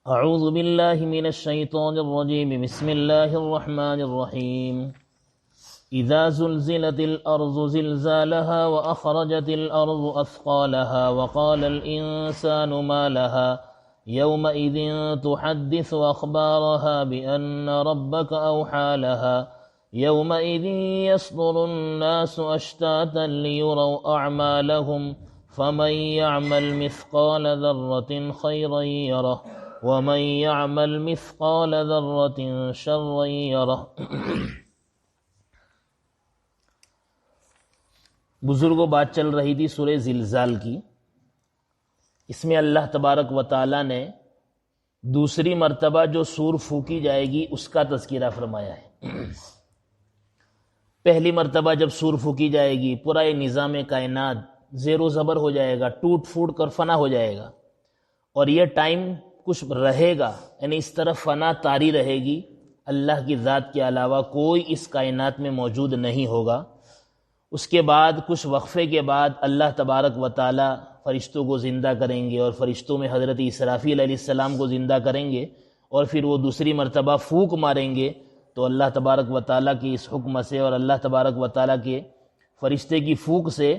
اعوذ باللہ من الشیطان الرجیم بسم اللہ الرحمن الرحیم اذا زلزلت الارض زلزالها واخرجت الارض اثقالها وقال الانسان ما لها يومئذ تحدث اخبارها بان ربك اوحى لها يومئذ يصدر الناس اشتاتا ليروا اعمالهم فمن يعمل مثقال ذرة خيرا يره ومن يعمل مثقال ذرة شرا يره۔ بزرگوں بات چل رہی تھی سورہ زلزال کی۔ اس میں اللہ تبارک و تعالی نے دوسری مرتبہ جو سور پھونکی جائے گی اس کا تذکرہ فرمایا ہے۔ پہلی مرتبہ جب سور پھونکی جائے گی پورا یہ نظام کائنات زیر و زبر ہو جائے گا، ٹوٹ پھوٹ کر فنا ہو جائے گا، اور یہ ٹائم کچھ رہے گا، یعنی اس طرح فنا طاری رہے گی، اللہ کی ذات کے علاوہ کوئی اس کائنات میں موجود نہیں ہوگا۔ اس کے بعد کچھ وقفے کے بعد اللہ تبارک و تعالی فرشتوں کو زندہ کریں گے، اور فرشتوں میں حضرت اسرافیل علیہ السلام کو زندہ کریں گے، اور پھر وہ دوسری مرتبہ پھونک ماریں گے تو اللہ تبارک و تعالیٰ کی اس حکم سے اور اللہ تبارک و تعالیٰ کے فرشتے کی پھونک سے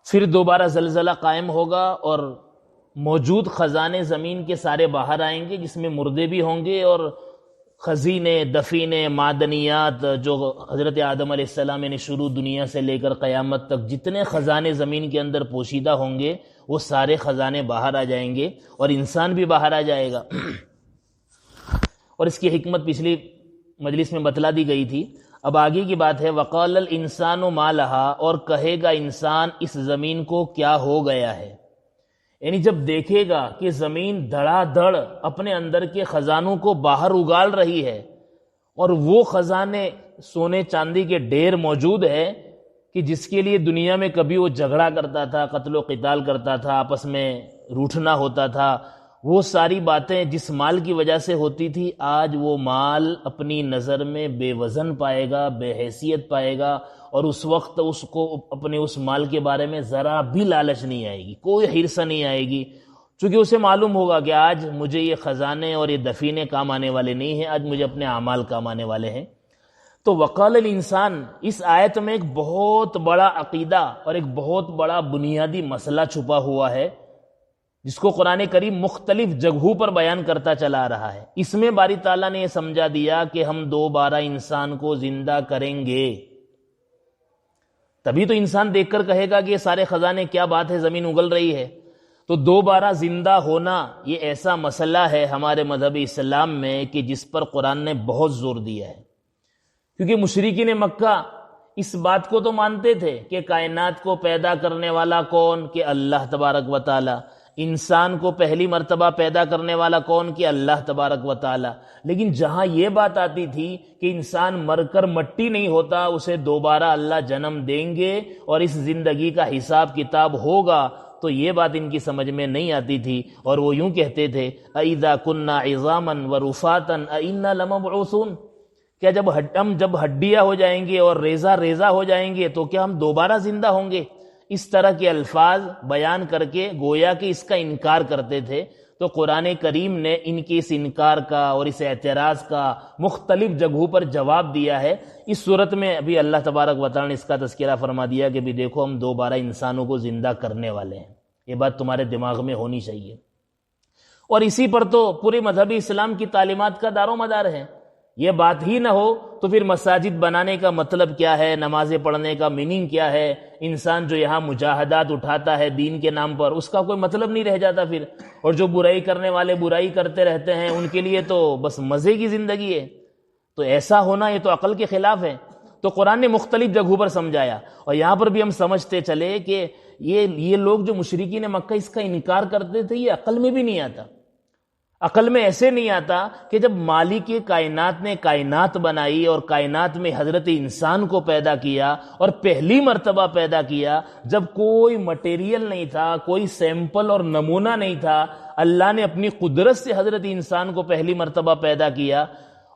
پھر دوبارہ زلزلہ قائم ہوگا، اور موجود خزانے زمین کے سارے باہر آئیں گے، جس میں مردے بھی ہوں گے اور خزینے، دفینے، معدنیات جو حضرت آدم علیہ السلام نے شروع دنیا سے لے کر قیامت تک جتنے خزانے زمین کے اندر پوشیدہ ہوں گے وہ سارے خزانے باہر آ جائیں گے، اور انسان بھی باہر آ جائے گا۔ اور اس کی حکمت پچھلی مجلس میں بتلا دی گئی تھی۔ اب آگے کی بات ہے وقال الانسان ما لہا، اور کہے گا انسان اس زمین کو کیا ہو گیا ہے، یعنی جب دیکھے گا کہ زمین دھڑا دھڑ اپنے اندر کے خزانوں کو باہر اگال رہی ہے، اور وہ خزانے سونے چاندی کے ڈھیر موجود ہے کہ جس کے لیے دنیا میں کبھی وہ جھگڑا کرتا تھا، قتل و قتال کرتا تھا، آپس میں روٹھنا ہوتا تھا، وہ ساری باتیں جس مال کی وجہ سے ہوتی تھی، آج وہ مال اپنی نظر میں بے وزن پائے گا، بے حیثیت پائے گا، اور اس وقت اس کو اپنے اس مال کے بارے میں ذرا بھی لالچ نہیں آئے گی، کوئی حرص نہیں آئے گی، چونکہ اسے معلوم ہوگا کہ آج مجھے یہ خزانے اور یہ دفینے کام آنے والے نہیں ہیں، آج مجھے اپنے اعمال کام آنے والے ہیں۔ تو وقال الانسان، اس آیت میں ایک بہت بڑا عقیدہ اور ایک بہت بڑا بنیادی مسئلہ چھپا ہوا ہے، جس کو قرآن کریم مختلف جگہوں پر بیان کرتا چلا آ رہا ہے۔ اس میں باری تعالیٰ نے یہ سمجھا دیا کہ ہم دوبارہ انسان کو زندہ کریں گے، تبھی تو انسان دیکھ کر کہے گا کہ یہ سارے خزانے کیا بات ہے، زمین اگل رہی ہے۔ تو دوبارہ زندہ ہونا یہ ایسا مسئلہ ہے ہمارے مذہب اسلام میں کہ جس پر قرآن نے بہت زور دیا ہے، کیونکہ مشرکین مکہ اس بات کو تو مانتے تھے کہ کائنات کو پیدا کرنے والا کون، کہ اللہ تبارک و تعالی، انسان کو پہلی مرتبہ پیدا کرنے والا کون، کہ اللہ تبارک و تعالی، لیکن جہاں یہ بات آتی تھی کہ انسان مر کر مٹی نہیں ہوتا، اسے دوبارہ اللہ جنم دیں گے اور اس زندگی کا حساب کتاب ہوگا، تو یہ بات ان کی سمجھ میں نہیں آتی تھی، اور وہ یوں کہتے تھے اَإِذَا كُنَّا عِظَامًا وَرُفَاتًا أَإِنَّا لَمَبْعُوثُونَ، کیا جب ہڈیاں ہو جائیں گے اور ریزہ ریزہ ہو جائیں گے تو کیا ہم دوبارہ زندہ ہوں گے؟ اس طرح کے الفاظ بیان کر کے گویا کہ اس کا انکار کرتے تھے۔ تو قرآن کریم نے ان کے اس انکار کا اور اس اعتراض کا مختلف جگہوں پر جواب دیا ہے۔ اس صورت میں ابھی اللہ تبارک و تعالی نے اس کا تذکرہ فرما دیا کہ بھی دیکھو ہم دوبارہ انسانوں کو زندہ کرنے والے ہیں، یہ بات تمہارے دماغ میں ہونی چاہیے، اور اسی پر تو پورے مذہبی اسلام کی تعلیمات کا دار و مدار ہے۔ یہ بات ہی نہ ہو تو پھر مساجد بنانے کا مطلب کیا ہے، نمازیں پڑھنے کا میننگ کیا ہے، انسان جو یہاں مجاہدات اٹھاتا ہے دین کے نام پر، اس کا کوئی مطلب نہیں رہ جاتا پھر، اور جو برائی کرنے والے برائی کرتے رہتے ہیں ان کے لیے تو بس مزے کی زندگی ہے۔ تو ایسا ہونا یہ تو عقل کے خلاف ہے۔ تو قرآن نے مختلف جگہوں پر سمجھایا، اور یہاں پر بھی ہم سمجھتے چلے کہ یہ لوگ جو مشرکین مکہ اس کا انکار کرتے تھے، یہ عقل میں بھی نہیں آتا۔ عقل میں ایسے نہیں آتا کہ جب مالک کائنات نے کائنات بنائی اور کائنات میں حضرت انسان کو پیدا کیا اور پہلی مرتبہ پیدا کیا، جب کوئی مٹیریل نہیں تھا، کوئی سیمپل اور نمونہ نہیں تھا، اللہ نے اپنی قدرت سے حضرت انسان کو پہلی مرتبہ پیدا کیا،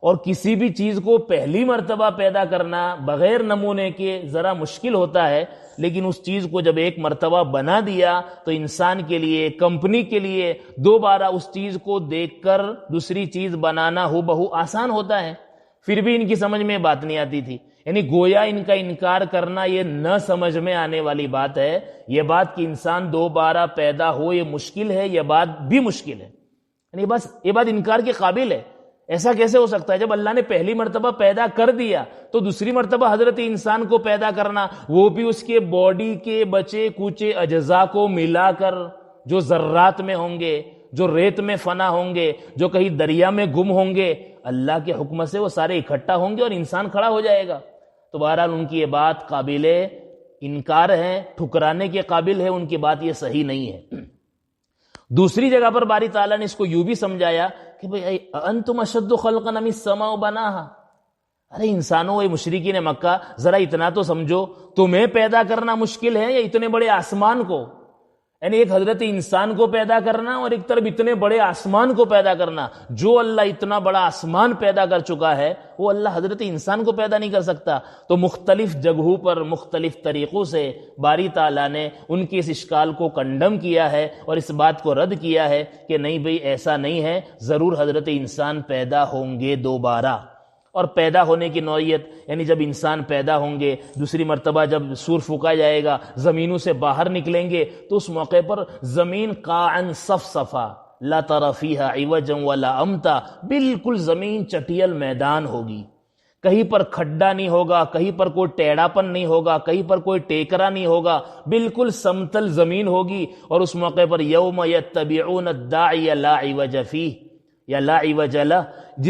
اور کسی بھی چیز کو پہلی مرتبہ پیدا کرنا بغیر نمونے کے ذرا مشکل ہوتا ہے، لیکن اس چیز کو جب ایک مرتبہ بنا دیا تو انسان کے لیے، کمپنی کے لیے دوبارہ اس چیز کو دیکھ کر دوسری چیز بنانا ہو بہو آسان ہوتا ہے۔ پھر بھی ان کی سمجھ میں بات نہیں آتی تھی، یعنی گویا ان کا انکار کرنا یہ نہ سمجھ میں آنے والی بات ہے۔ یہ بات کہ انسان دوبارہ پیدا ہو یہ مشکل ہے، یہ بات بھی مشکل ہے، یعنی بس یہ بات انکار کے قابل ہے۔ ایسا کیسے ہو سکتا ہے؟ جب اللہ نے پہلی مرتبہ پیدا کر دیا تو دوسری مرتبہ حضرت انسان کو پیدا کرنا، وہ بھی اس کے باڈی کے بچے کوچے اجزاء کو ملا کر، جو ذرات میں ہوں گے، جو ریت میں فنا ہوں گے، جو کہیں دریا میں گم ہوں گے، اللہ کے حکم سے وہ سارے اکٹھا ہوں گے اور انسان کھڑا ہو جائے گا۔ تو بہرحال ان کی یہ بات قابل انکار ہے، ٹھکرانے کے قابل ہے، ان کی بات یہ صحیح نہیں ہے۔ دوسری جگہ پر باری تعالیٰ نے اس کو یوں بھی سمجھایا کہ بھئی انتم اشد خلقا ام السماء بناہا، ارے انسانوں، اے مشرکین مکہ، ذرا اتنا تو سمجھو، تمہیں پیدا کرنا مشکل ہے یا اتنے بڑے آسمان کو؟ یعنی ایک حضرت انسان کو پیدا کرنا اور ایک طرف اتنے بڑے آسمان کو پیدا کرنا۔ جو اللہ اتنا بڑا آسمان پیدا کر چکا ہے وہ اللہ حضرت انسان کو پیدا نہیں کر سکتا۔ تو مختلف جگہوں پر مختلف طریقوں سے باری تعالیٰ نے ان کی اس اشکال کو کنڈم کیا ہے اور اس بات کو رد کیا ہے کہ نہیں بھئی ایسا نہیں ہے، ضرور حضرت انسان پیدا ہوں گے دوبارہ۔ اور پیدا ہونے کی نوعیت یعنی جب انسان پیدا ہوں گے، دوسری مرتبہ جب سور پھونکا جائے گا، زمینوں سے باہر نکلیں گے تو اس موقع پر زمین قاعن صفصفا لا تری فیہا عوجا ولا امتا، بالکل زمین چٹیل میدان ہوگی، کہیں پر کھڈا نہیں ہوگا، کہیں پر کوئی ٹیڑھا پن نہیں ہوگا، کہیں پر کوئی ٹیکرا نہیں ہوگا، بالکل سمتل زمین ہوگی۔ اور اس موقع پر یوم یتبعون الداعی لا عوج فیہ یا لا عوج لہ،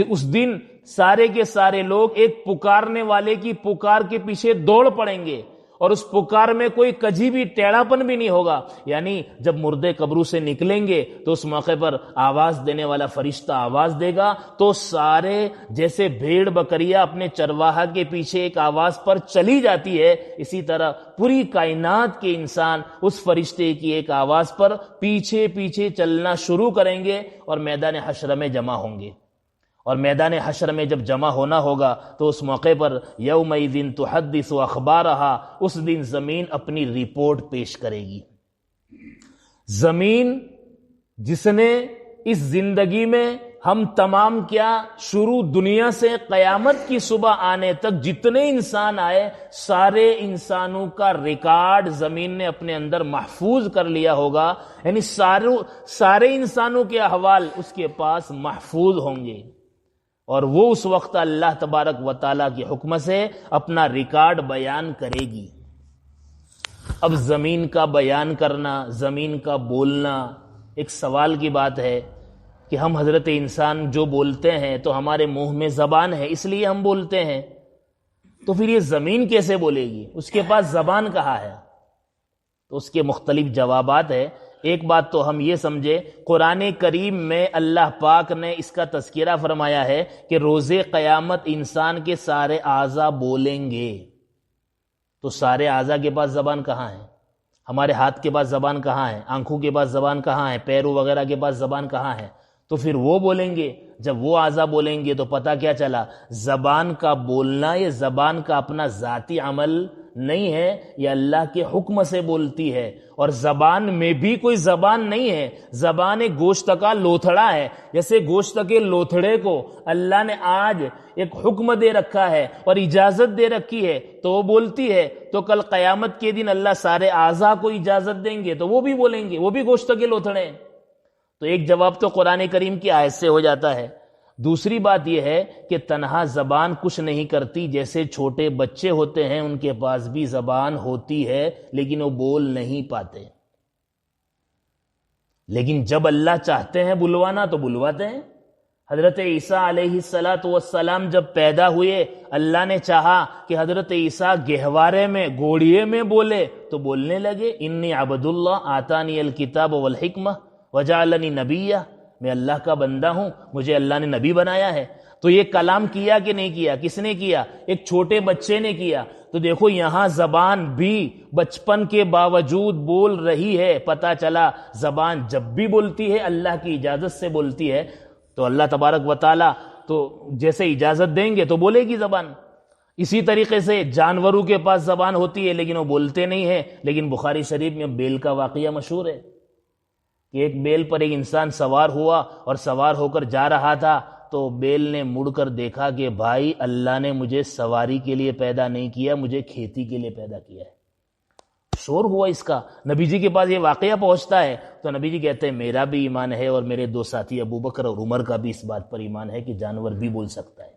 اس دن سارے کے سارے لوگ ایک پکارنے والے کی پکار کے پیچھے دوڑ پڑیں گے، اور اس پکار میں کوئی کجی بھی ٹیڑھا پن بھی نہیں ہوگا۔ یعنی جب مردے قبروں سے نکلیں گے تو اس موقع پر آواز دینے والا فرشتہ آواز دے گا تو سارے جیسے بھیڑ بکریاں اپنے چرواہا کے پیچھے ایک آواز پر چلی جاتی ہے، اسی طرح پوری کائنات کے انسان اس فرشتے کی ایک آواز پر پیچھے پیچھے چلنا شروع کریں گے اور میدان حشر میں جمع ہوں گے۔ اور میدان حشر میں جب جمع ہونا ہوگا تو اس موقع پر یومئذ تحدث اخبارہا، اس دن زمین اپنی رپورٹ پیش کرے گی۔ زمین جس نے اس زندگی میں ہم تمام کیا، شروع دنیا سے قیامت کی صبح آنے تک جتنے انسان آئے، سارے انسانوں کا ریکارڈ زمین نے اپنے اندر محفوظ کر لیا ہوگا، یعنی سارے انسانوں کے احوال اس کے پاس محفوظ ہوں گے، اور وہ اس وقت اللہ تبارک و تعالیٰ کے حکم سے اپنا ریکارڈ بیان کرے گی۔ اب زمین کا بیان کرنا، زمین کا بولنا، ایک سوال کی بات ہے کہ ہم حضرت انسان جو بولتے ہیں تو ہمارے منہ میں زبان ہے، اس لیے ہم بولتے ہیں، تو پھر یہ زمین کیسے بولے گی؟ اس کے پاس زبان کہاں ہے؟ تو اس کے مختلف جوابات ہیں۔ ایک بات تو ہم یہ سمجھے، قرآن کریم میں اللہ پاک نے اس کا تذکرہ فرمایا ہے کہ روز قیامت انسان کے سارے اعضاء بولیں گے، تو سارے اعضاء کے پاس زبان کہاں ہے؟ ہمارے ہاتھ کے پاس زبان کہاں ہے؟ آنکھوں کے پاس زبان کہاں ہے؟ پیروں وغیرہ کے پاس زبان کہاں ہے؟ تو پھر وہ بولیں گے۔ جب وہ اعضاء بولیں گے تو پتہ کیا چلا؟ زبان کا بولنا یہ زبان کا اپنا ذاتی عمل نہیں ہے، یہ اللہ کے حکم سے بولتی ہے، اور زبان میں بھی کوئی زبان نہیں ہے، زبان ایک گوشت کا لوتھڑا ہے۔ جیسے گوشت کے لوتھڑے کو اللہ نے آج ایک حکم دے رکھا ہے اور اجازت دے رکھی ہے تو وہ بولتی ہے، تو کل قیامت کے دن اللہ سارے اعضاء کو اجازت دیں گے تو وہ بھی بولیں گے، وہ بھی گوشت کے لوتھڑے ہیں۔ تو ایک جواب تو قرآن کریم کی آیت سے ہو جاتا ہے۔ دوسری بات یہ ہے کہ تنہا زبان کچھ نہیں کرتی، جیسے چھوٹے بچے ہوتے ہیں ان کے پاس بھی زبان ہوتی ہے لیکن وہ بول نہیں پاتے، لیکن جب اللہ چاہتے ہیں بلوانا تو بلواتے ہیں۔ حضرت عیسیٰ علیہ السلام جب پیدا ہوئے، اللہ نے چاہا کہ حضرت عیسیٰ گہوارے میں، گوڑیے میں بولے تو بولنے لگے، انی عبد اللہ آتانی الکتاب والحکمہ وجعلنی نبیہ، میں اللہ کا بندہ ہوں، مجھے اللہ نے نبی بنایا ہے۔ تو یہ کلام کیا کہ نہیں کیا؟ کس نے کیا؟ ایک چھوٹے بچے نے کیا۔ تو دیکھو یہاں زبان بھی بچپن کے باوجود بول رہی ہے، پتہ چلا زبان جب بھی بولتی ہے اللہ کی اجازت سے بولتی ہے۔ تو اللہ تبارک و تعالی تو جیسے اجازت دیں گے تو بولے گی زبان. اسی طریقے سے جانوروں کے پاس زبان ہوتی ہے لیکن وہ بولتے نہیں ہیں. لیکن بخاری شریف میں بیل کا واقعہ مشہور ہے کہ ایک بیل پر ایک انسان سوار ہوا اور سوار ہو کر جا رہا تھا تو بیل نے مڑ کر دیکھا کہ بھائی اللہ نے مجھے سواری کے لیے پیدا نہیں کیا, مجھے کھیتی کے لیے پیدا کیا ہے. شور ہوا اس کا, نبی جی کے پاس یہ واقعہ پہنچتا ہے تو نبی جی کہتے ہیں میرا بھی ایمان ہے اور میرے دو ساتھی ابو بکر اور عمر کا بھی اس بات پر ایمان ہے کہ جانور بھی بول سکتا ہے.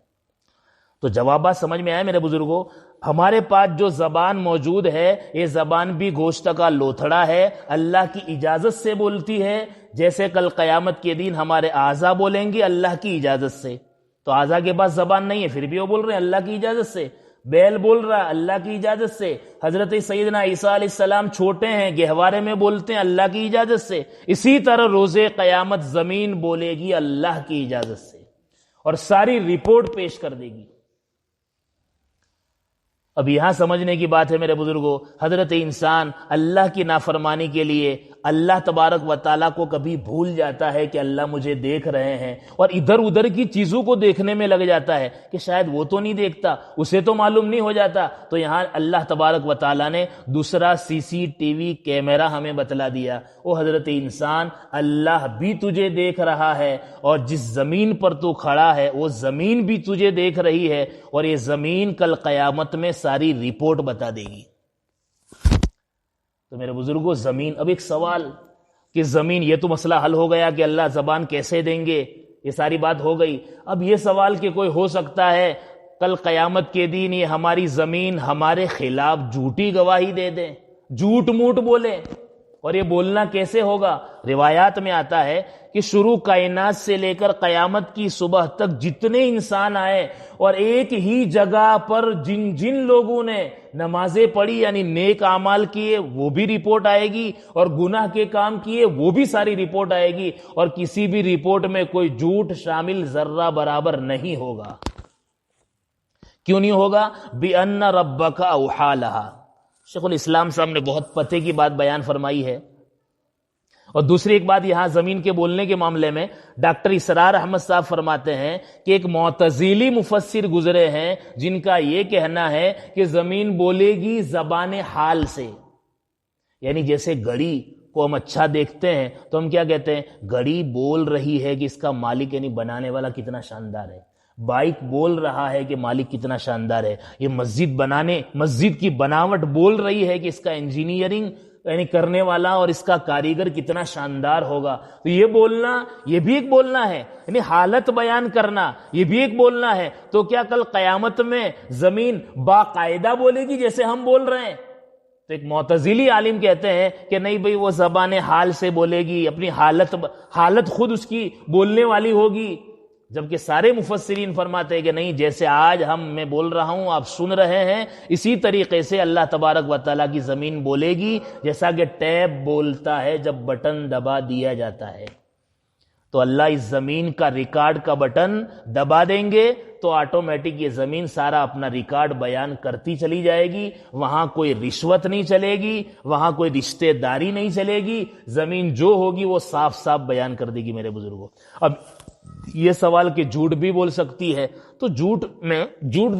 تو جوابات سمجھ میں آئے میرے بزرگوں. ہمارے پاس جو زبان موجود ہے یہ زبان بھی گوشت کا لوتھڑا ہے, اللہ کی اجازت سے بولتی ہے. جیسے کل قیامت کے دن ہمارے اعضا بولیں گے اللہ کی اجازت سے, تو اعضا کے پاس زبان نہیں ہے پھر بھی وہ بول رہے ہیں اللہ کی اجازت سے. بیل بول رہا ہے اللہ کی اجازت سے. حضرت سیدنا عیسیٰ علیہ السلام چھوٹے ہیں, گہوارے میں بولتے ہیں اللہ کی اجازت سے. اسی طرح روز قیامت زمین بولے گی اللہ کی اجازت سے اور ساری رپورٹ پیش کر دے گی. اب یہاں سمجھنے کی بات ہے میرے بزرگوں, حضرت انسان اللہ کی نافرمانی کے لیے اللہ تبارک و تعالیٰ کو کبھی بھول جاتا ہے کہ اللہ مجھے دیکھ رہے ہیں, اور ادھر ادھر کی چیزوں کو دیکھنے میں لگ جاتا ہے کہ شاید وہ تو نہیں دیکھتا, اسے تو معلوم نہیں ہو جاتا. تو یہاں اللہ تبارک و تعالیٰ نے دوسرا CCTV کیمرہ ہمیں بتلا دیا. او حضرت انسان, اللہ بھی تجھے دیکھ رہا ہے اور جس زمین پر تو کھڑا ہے وہ زمین بھی تجھے دیکھ رہی ہے, اور یہ زمین کل قیامت میں ساری رپورٹ بتا دے گی. تو میرے بزرگوں زمین, اب ایک سوال کہ زمین, یہ تو مسئلہ حل ہو گیا کہ اللہ زبان کیسے دیں گے, یہ ساری بات ہو گئی. اب یہ سوال کہ کوئی ہو سکتا ہے کل قیامت کے دن یہ ہماری زمین ہمارے خلاف جھوٹی گواہی دے دیں, جھوٹ موٹ بولے, اور یہ بولنا کیسے ہوگا؟ روایات میں آتا ہے کہ شروع کائنات سے لے کر قیامت کی صبح تک جتنے انسان آئے اور ایک ہی جگہ پر جن جن لوگوں نے نمازیں پڑھی یعنی نیک اعمال کیے وہ بھی رپورٹ آئے گی, اور گناہ کے کام کیے وہ بھی ساری رپورٹ آئے گی, اور کسی بھی رپورٹ میں کوئی جھوٹ شامل ذرہ برابر نہیں ہوگا. کیوں نہیں ہوگا؟ بِأَنَّ رَبَّكَ أَوْحَىٰ لَهَا. شیخ الاسلام صاحب نے بہت پتے کی بات بیان فرمائی ہے. اور دوسری ایک بات یہاں زمین کے بولنے کے معاملے میں ڈاکٹر اسرار احمد صاحب فرماتے ہیں کہ ایک معتزلی مفسر گزرے ہیں جن کا یہ کہنا ہے کہ زمین بولے گی زبان حال سے. یعنی جیسے گھڑی کو ہم اچھا دیکھتے ہیں تو ہم کیا کہتے ہیں, گھڑی بول رہی ہے کہ اس کا مالک یعنی بنانے والا کتنا شاندار ہے. بائک بول رہا ہے کہ مالک کتنا شاندار ہے. یہ مسجد کی بناوٹ بول رہی ہے کہ اس کا انجینئرنگ یعنی کرنے والا اور اس کا کاریگر کتنا شاندار ہوگا. تو یہ بولنا, یہ بھی ایک بولنا ہے, یعنی حالت بیان کرنا یہ بھی ایک بولنا ہے. تو کیا کل قیامت میں زمین باقاعدہ بولے گی جیسے ہم بول رہے ہیں؟ تو ایک معتزلی عالم کہتے ہیں کہ نہیں بھئی, وہ زبان حال سے بولے گی, اپنی حالت خود اس کی بولنے والی ہوگی. جبکہ سارے مفسرین فرماتے ہیں کہ نہیں, جیسے آج میں بول رہا ہوں آپ سن رہے ہیں, اسی طریقے سے اللہ تبارک و تعالیٰ کی زمین بولے گی جیسا کہ ٹیپ بولتا ہے جب بٹن دبا دیا جاتا ہے. تو اللہ اس زمین کا ریکارڈ کا بٹن دبا دیں گے تو آٹومیٹک یہ زمین سارا اپنا ریکارڈ بیان کرتی چلی جائے گی. وہاں کوئی رشوت نہیں چلے گی, وہاں کوئی رشتہ داری نہیں چلے گی. زمین جو ہوگی وہ صاف صاف بیان کر دے گی. میرے بزرگوں, اب یہ سوال کہ جھوٹ بھی بول سکتی ہے, تو جھوٹ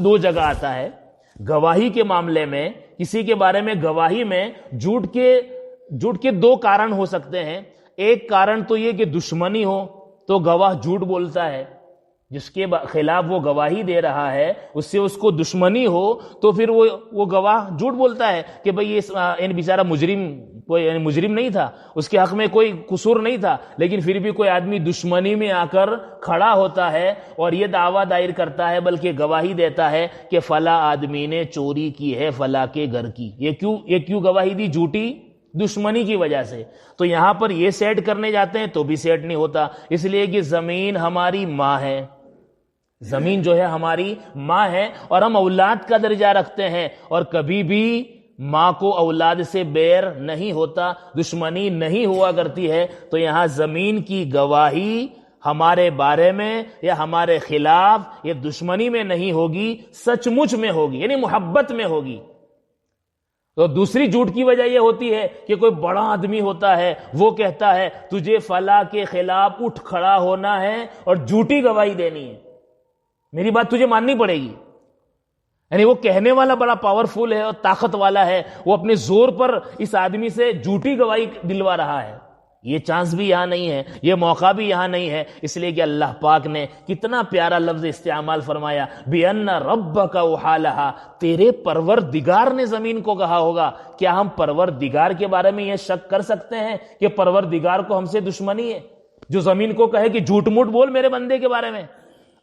دو جگہ آتا ہے. گواہی کے معاملے میں, کسی کے بارے میں گواہی میں جھوٹ کے دو کارن ہو سکتے ہیں. ایک کارن تو یہ کہ دشمنی ہو تو گواہ جھوٹ بولتا ہے, جس کے خلاف وہ گواہی دے رہا ہے اس سے اس کو دشمنی ہو تو پھر وہ گواہ جھوٹ بولتا ہے کہ بھئی یہ بیچارہ مجرم نہیں تھا, اس کے حق میں کوئی قصور نہیں تھا, لیکن پھر بھی کوئی آدمی دشمنی میں آ کر کھڑا ہوتا ہے اور یہ دعویٰ دائر کرتا ہے بلکہ گواہی دیتا ہے کہ فلاں آدمی نے چوری کی ہے فلاں کے گھر کی. یہ کیوں گواہی دی؟ جھوٹی دشمنی کی وجہ سے. تو یہاں پر یہ سیٹ کرنے جاتے ہیں تو بھی سیٹ نہیں ہوتا, اس لیے کہ زمین ہماری ماں ہے. زمین جو ہے ہماری ماں ہے اور ہم اولاد کا درجہ رکھتے ہیں, اور کبھی بھی ماں کو اولاد سے بیر نہیں ہوتا, دشمنی نہیں ہوا کرتی ہے. تو یہاں زمین کی گواہی ہمارے بارے میں یا ہمارے خلاف یہ دشمنی میں نہیں ہوگی, سچ مچ میں ہوگی, یعنی محبت میں ہوگی. تو دوسری جھوٹ کی وجہ یہ ہوتی ہے کہ کوئی بڑا آدمی ہوتا ہے, وہ کہتا ہے تجھے فلاں کے خلاف اٹھ کھڑا ہونا ہے اور جھوٹی گواہی دینی ہے. میری بات تجھے ماننی پڑے گی. یعنی وہ کہنے والا بڑا پاورفل ہے اور طاقت والا ہے، وہ اپنے زور پر اس آدمی سے جھوٹی گواہی دلوا رہا ہے. یہ چانس بھی یہاں نہیں ہے، یہ موقع بھی یہاں نہیں ہے، اس لیے کہ اللہ پاک نے کتنا پیارا لفظ استعمال فرمایا، بِأَنَّ رَبَّكَ أَوْحَىٰ، تیرے پروردگار نے زمین کو کہا ہوگا. کیا ہم پروردگار کے بارے میں یہ شک کر سکتے ہیں کہ پروردگار کو ہم سے دشمنی ہے، جو زمین کو کہے کہ جھوٹ موٹ بول میرے بندے کے بارے میں؟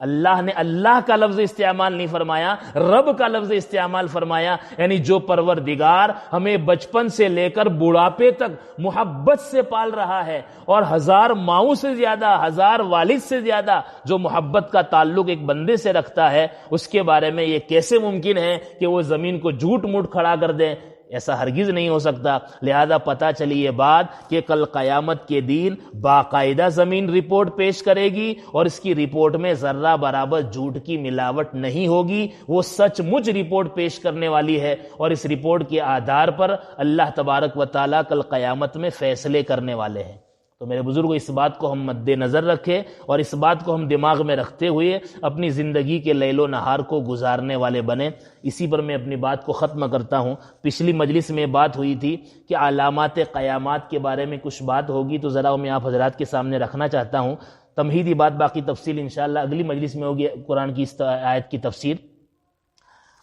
اللہ نے اللہ کا لفظ استعمال نہیں فرمایا، رب کا لفظ استعمال فرمایا. یعنی جو پروردگار ہمیں بچپن سے لے کر بڑھاپے تک محبت سے پال رہا ہے، اور 1000 ماؤں سے زیادہ، 1000 والد سے زیادہ جو محبت کا تعلق ایک بندے سے رکھتا ہے، اس کے بارے میں یہ کیسے ممکن ہے کہ وہ زمین کو جھوٹ موٹ کھڑا کر دے؟ ایسا ہرگز نہیں ہو سکتا. لہذا پتہ چلی یہ بات کہ کل قیامت کے دن باقاعدہ زمین رپورٹ پیش کرے گی، اور اس کی رپورٹ میں ذرہ برابر جھوٹ کی ملاوٹ نہیں ہوگی. وہ سچ مچ رپورٹ پیش کرنے والی ہے، اور اس رپورٹ کے آدھار پر اللہ تبارک و تعالیٰ کل قیامت میں فیصلے کرنے والے ہیں. تو میرے بزرگوں، اس بات کو ہم مد نظر رکھیں، اور اس بات کو ہم دماغ میں رکھتے ہوئے اپنی زندگی کے لیل و نہار کو گزارنے والے بنیں. اسی پر میں اپنی بات کو ختم کرتا ہوں. پچھلی مجلس میں بات ہوئی تھی کہ علامات قیامات کے بارے میں کچھ بات ہوگی، تو ذرا میں آپ حضرات کے سامنے رکھنا چاہتا ہوں. تمہیدی بات، باقی تفصیل انشاءاللہ اگلی مجلس میں ہوگی قرآن کی اس آیت کی تفسیر.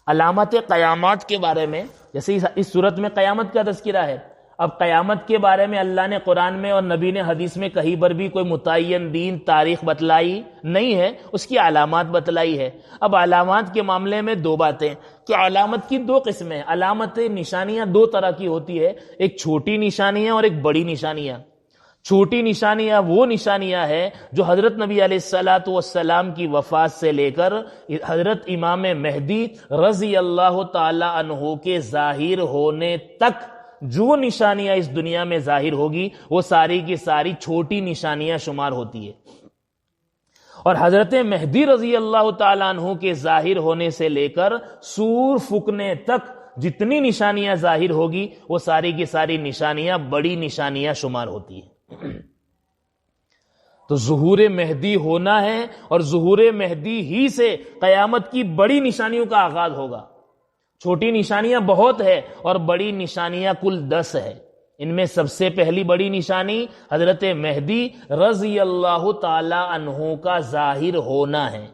علامات قیامات کے بارے میں، جیسے اس صورت میں قیامت کا تذکرہ ہے، اب قیامت کے بارے میں اللہ نے قرآن میں اور نبی نے حدیث میں کہیں پر بھی کوئی متعین دین تاریخ بتلائی نہیں ہے، اس کی علامات بتلائی ہے. اب علامات کے معاملے میں دو باتیں کہ علامت کی دو قسمیں. علامت نشانیاں دو طرح کی ہوتی ہے، ایک چھوٹی نشانیاں اور ایک بڑی نشانیاں. چھوٹی نشانیاں وہ نشانیاں ہیں جو حضرت نبی علیہ الصلوۃ والسلام کی وفات سے لے کر حضرت امام مہدی رضی اللہ تعالی عنہ کے ظاہر ہونے تک جو نشانیاں اس دنیا میں ظاہر ہوگی، وہ ساری کی ساری چھوٹی نشانیاں شمار ہوتی ہے. اور حضرت مہدی رضی اللہ تعالیٰ عنہ کے ظاہر ہونے سے لے کر سور پھونکنے تک جتنی نشانیاں ظاہر ہوگی، وہ ساری کی ساری نشانیاں بڑی نشانیاں شمار ہوتی ہیں. تو ظہور مہدی ہونا ہے، اور ظہور مہدی ہی سے قیامت کی بڑی نشانیوں کا آغاز ہوگا. چھوٹی نشانیاں بہت ہے اور بڑی نشانیاں کل 10 ہے. ان میں سب سے پہلی بڑی نشانی حضرت مہدی رضی اللہ تعالی عنہ کا ظاہر ہونا ہے.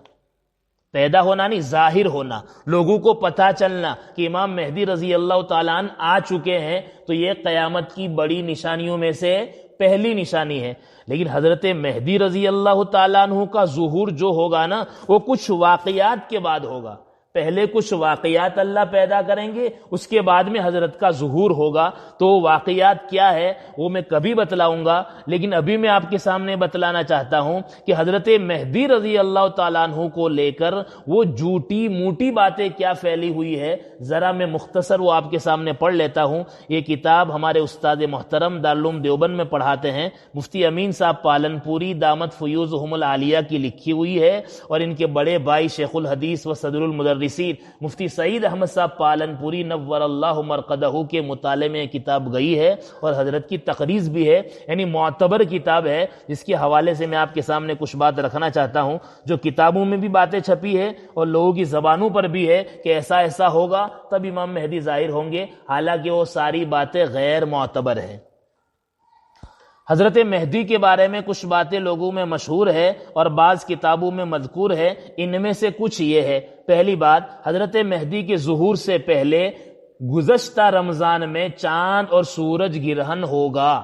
پیدا ہونا نہیں، ظاہر ہونا، لوگوں کو پتہ چلنا کہ امام مہدی رضی اللہ تعالیٰ عنہ آ چکے ہیں. تو یہ قیامت کی بڑی نشانیوں میں سے پہلی نشانی ہے. لیکن حضرت مہدی رضی اللہ تعالیٰ عنہ کا ظہور جو ہوگا نا، وہ کچھ واقعات کے بعد ہوگا. پہلے کچھ واقعات اللہ پیدا کریں گے، اس کے بعد میں حضرت کا ظہور ہوگا. تو واقعات کیا ہے وہ میں کبھی بتلاؤں گا، لیکن ابھی میں آپ کے سامنے بتلانا چاہتا ہوں کہ حضرت مہدی رضی اللہ تعالیٰ عنہ کو لے کر وہ جھوٹی موٹی باتیں کیا پھیلی ہوئی ہے. ذرا میں مختصر وہ آپ کے سامنے پڑھ لیتا ہوں. یہ کتاب ہمارے استاد محترم دارالعلوم دیوبند میں پڑھاتے ہیں مفتی امین صاحب پالن پوری دامت فیوزہم العالیہ کی لکھی ہوئی ہے، اور ان کے بڑے بھائی شیخ الحدیث و صدر المدرسین مفتی سعید احمد صاحب پالن پوری نور اللہ مرقدہ کے مطالعے میں کتاب گئی ہے، اور حضرت کی تقریض بھی ہے. یعنی معتبر کتاب ہے، جس کے حوالے سے میں آپ کے سامنے کچھ بات رکھنا چاہتا ہوں. جو کتابوں میں بھی باتیں چھپی ہے اور لوگوں کی زبانوں پر بھی ہے کہ ایسا ایسا ہوگا تب امام مہدی ظاہر ہوں گے، حالانکہ وہ ساری باتیں غیر معتبر ہیں. حضرت مہدی کے بارے میں کچھ باتیں لوگوں میں مشہور ہے اور بعض کتابوں میں مذکور ہے. ان میں سے کچھ یہ ہے. پہلی بات، حضرت مہدی کے ظہور سے پہلے گزشتہ رمضان میں چاند اور سورج گرہن ہوگا.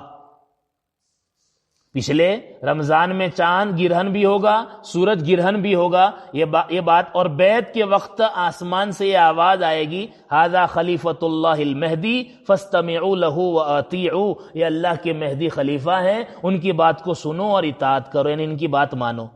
پچھلے رمضان میں چاند گرہن بھی ہوگا، سورج گرہن بھی ہوگا. یہ بات، اور بیعت کے وقت آسمان سے یہ آواز آئے گی، ھذا خلیفۃ اللہ المہدی فاستمعوا لہ واطیعوا. یہ اللہ کے مہدی خلیفہ ہیں، ان کی بات کو سنو اور اطاعت کرو، یعنی ان کی بات مانو.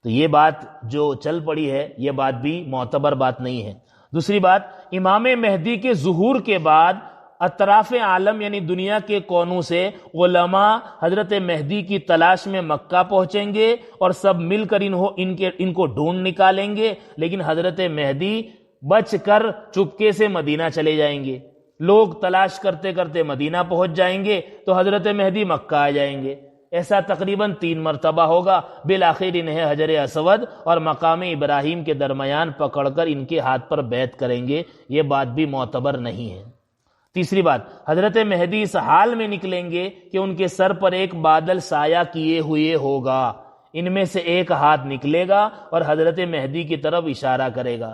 تو یہ بات جو چل پڑی ہے، یہ بات بھی معتبر بات نہیں ہے. دوسری بات، امام مہدی کے ظہور کے بعد اطراف عالم یعنی دنیا کے کونوں سے علماء حضرت مہدی کی تلاش میں مکہ پہنچیں گے، اور سب مل کر ان کو ڈھونڈ نکالیں گے. لیکن حضرت مہدی بچ کر چپکے سے مدینہ چلے جائیں گے. لوگ تلاش کرتے کرتے مدینہ پہنچ جائیں گے تو حضرت مہدی مکہ آ جائیں گے. ایسا تقریباً 3 مرتبہ ہوگا، بالآخر انہیں حجر اسود اور مقام ابراہیم کے درمیان پکڑ کر ان کے ہاتھ پر بیعت کریں گے، یہ بات بھی معتبر نہیں ہے۔ تیسری بات، حضرت مہدی اس حال میں نکلیں گے کہ ان کے سر پر ایک بادل سایہ کیے ہوئے ہوگا، ان میں سے ایک ہاتھ نکلے گا اور حضرت مہدی کی طرف اشارہ کرے گا،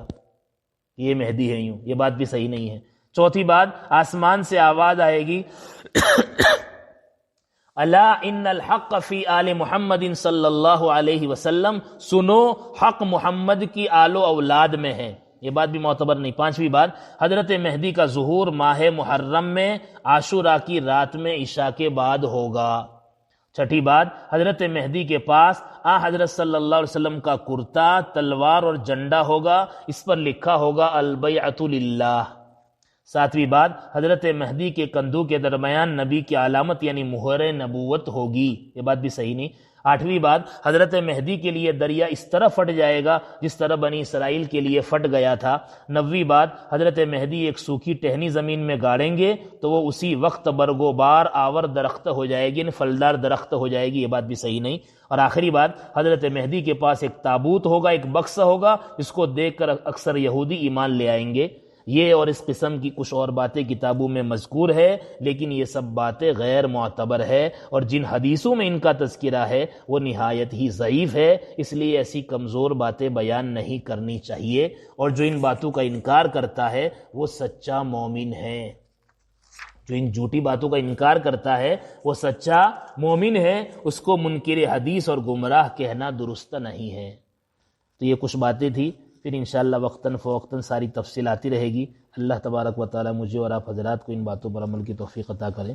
یہ مہدی ہے یوں، یہ بات بھی صحیح نہیں ہے۔ چوتھی بات، آسمان سے آواز آئے گی الا ان الحق فی آل محمد صلی اللہ علیہ وسلم، سنو حق محمد کی آل و اولاد میں ہے، یہ بات بھی معتبر نہیں۔ پانچویں بات، حضرت مہدی کا ظہور ماہ محرم میں عاشوراء کی رات میں عشاء کے بعد ہوگا۔ چھٹی بات، حضرت مہدی کے پاس حضرت صلی اللہ علیہ وسلم کا کرتا، تلوار اور جھنڈا ہوگا، اس پر لکھا ہوگا البیعۃ للہ۔ ساتویں بات، حضرت مہدی کے کندھوں کے درمیان نبی کی علامت یعنی مہر نبوت ہوگی، یہ بات بھی صحیح نہیں۔ آٹھویں بات، حضرت مہدی کے لیے دریا اس طرح پھٹ جائے گا جس طرح بنی اسرائیل کے لیے پھٹ گیا تھا۔ نویں بات، حضرت مہدی ایک سوکھی ٹہنی زمین میں گاڑیں گے تو وہ اسی وقت برگوبار آور درخت ہو جائے گی، یعنی پھلدار درخت ہو جائے گی، یہ بات بھی صحیح نہیں۔ اور آخری بات، حضرت مہدی کے پاس ایک تابوت ہوگا، ایک بکسا ہوگا، جس کو دیکھ کر اکثر یہودی ایمان لے آئیں گے۔ یہ اور اس قسم کی کچھ اور باتیں کتابوں میں مذکور ہے، لیکن یہ سب باتیں غیر معتبر ہے، اور جن حدیثوں میں ان کا تذکرہ ہے وہ نہایت ہی ضعیف ہے، اس لیے ایسی کمزور باتیں بیان نہیں کرنی چاہیے، اور جو ان باتوں کا انکار کرتا ہے وہ سچا مومن ہے، جو ان جھوٹی باتوں کا انکار کرتا ہے وہ سچا مومن ہے، اس کو منکر حدیث اور گمراہ کہنا درست نہیں ہے۔ تو یہ کچھ باتیں تھی، پھر انشاءاللہ وقتاً فوقتاً ساری تفصیل آتی رہے گی۔ اللہ تبارک و تعالی مجھے اور آپ حضرات کو ان باتوں پر عمل کی توفیق عطا کرے۔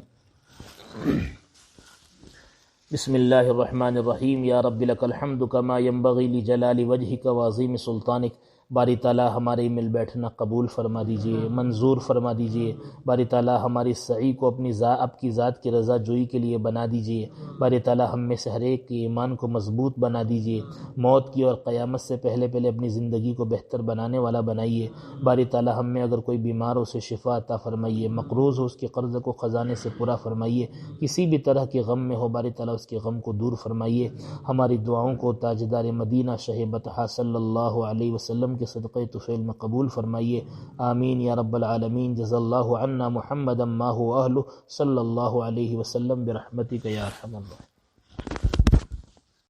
بسم اللہ الرحمن الرحیم، یا رب لک الحمد کما ینبغی لجلال وجہک وعظیم سلطانک۔ باری تعالیٰ ہمارے مل بیٹھنا قبول فرما دیجئے، منظور فرما دیجئے۔ باری تعالیٰ ہماری سعی کو آپ کی ذات کی رضا جوئی کے لیے بنا دیجئے۔ باری تعالیٰ ہم میں سے ہر ایک کے ایمان کو مضبوط بنا دیجئے، موت کی اور قیامت سے پہلے اپنی زندگی کو بہتر بنانے والا بنائیے۔ باری تعالیٰ ہم میں اگر کوئی بیمار ہو اسے شفا عطا فرمائیے، مقروض ہو اس کے قرض کو خزانے سے پورا فرمائیے، کسی بھی طرح کے غم میں ہو باری تعالیٰ اس کے غم کو دور فرمائیے۔ ہماری دعاؤں کو تاجدار مدینہ شہ بطحہ صلی اللہ علیہ وسلم کے صدقہ طفیل میں قبول فرمائیے، آمین یا رب العالمین۔ جزا اللہ عنا محمدا ما هو اہلہ صلی اللہ علیہ وسلم برحمتک یا ارحم الراحمین۔